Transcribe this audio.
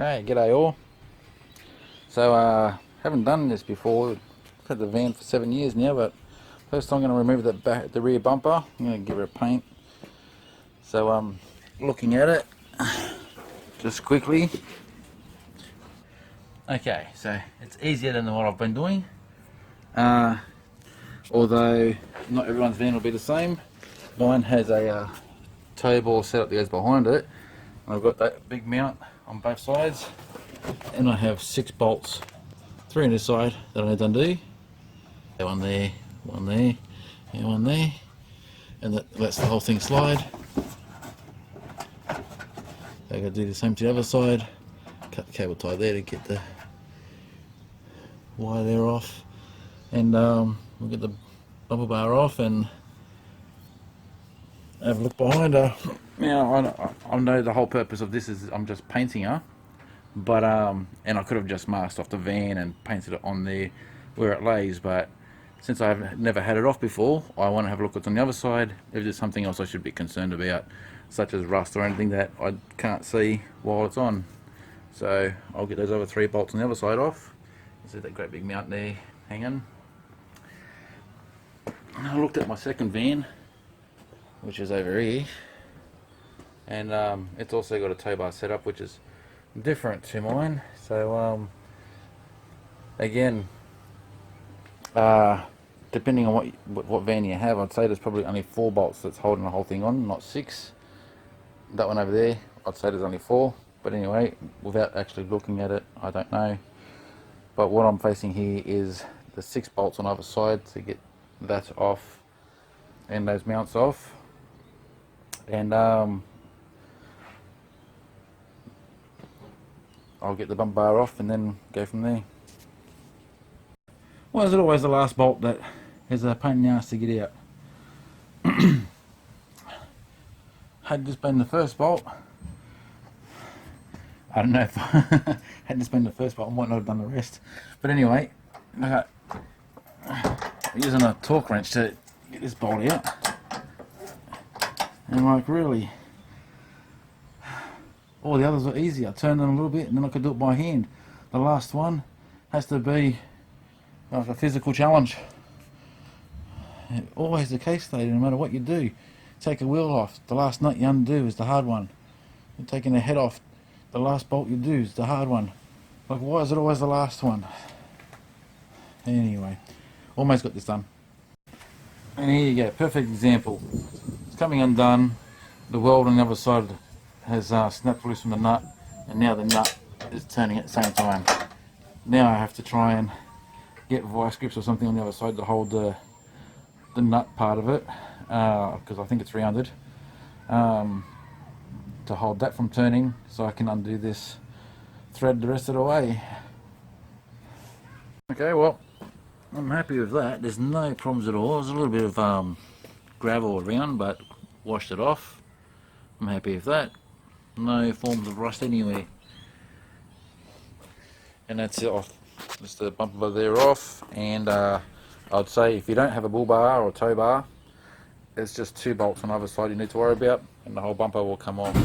Okay, g'day all. So haven't done this before. I've had the van for 7 years now, but first I'm going to remove the rear bumper. I'm going to give it a paint. So looking at it just quickly. Okay, so it's easier than what I've been doing. Although not everyone's van will be the same. Mine has a tow ball setup that goes behind it. I've got that big mount on both sides, and I have 6 bolts, 3 on this side that I need to undo. One there, one there, and one there, and that lets the whole thing slide. I got to do the same to the other side. Cut the cable tie there to get the wire there off, and we'll get the bumper bar off and have a look behind her. Now I know the whole purpose of this is I'm just painting her, but and I could have just masked off the van and painted it on there where it lays, but since I've never had it off before, I want to have a look what's on the other side. If there's something else I should be concerned about, such as rust or anything that I can't see while it's on. So I'll get those other 3 bolts on the other side off. You see that great big mount there hanging. I looked at my second van, which is over here, and it's also got a tow bar setup, which is different to mine. So again, depending on what van you have, I'd say there's probably only 4 bolts that's holding the whole thing on, not 6. That one over there, I'd say there's only 4, but anyway, without actually looking at it, I don't know. But what I'm facing here is the 6 bolts on either side to get that off and those mounts off, and I'll get the bumper bar off and then go from there. Well, is it always the last bolt that is a pain in the ass to get out? Had this been the first bolt, I don't know if had this been the first bolt, I might not have done the rest. But anyway, I'm using a torque wrench to get this bolt out, and like really, all the others are easy. I turn them a little bit and then I could do it by hand. The last one has to be like a physical challenge. Always the case though, no matter what you do. Take a wheel off, the last nut you undo is the hard one. You're taking the head off, the last bolt you do is the hard one. Like, why is it always the last one? Anyway, almost got this done. And here you go, perfect example. It's coming undone. The weld on the other side has snapped loose from the nut, and now the nut is turning at the same time. Now I have to try and get vice grips or something on the other side to hold the nut part of it, because I think it's rounded, to hold that from turning, so I can undo this thread the rest of the way. Okay, well, I'm happy with that. There's no problems at all. There's a little bit of gravel around, but washed it off. I'm happy with that. No forms of rust anywhere. And that's it off. Just the bumper there off, and I'd say if you don't have a bull bar or a tow bar, there's just 2 bolts on either side you need to worry about, and the whole bumper will come off.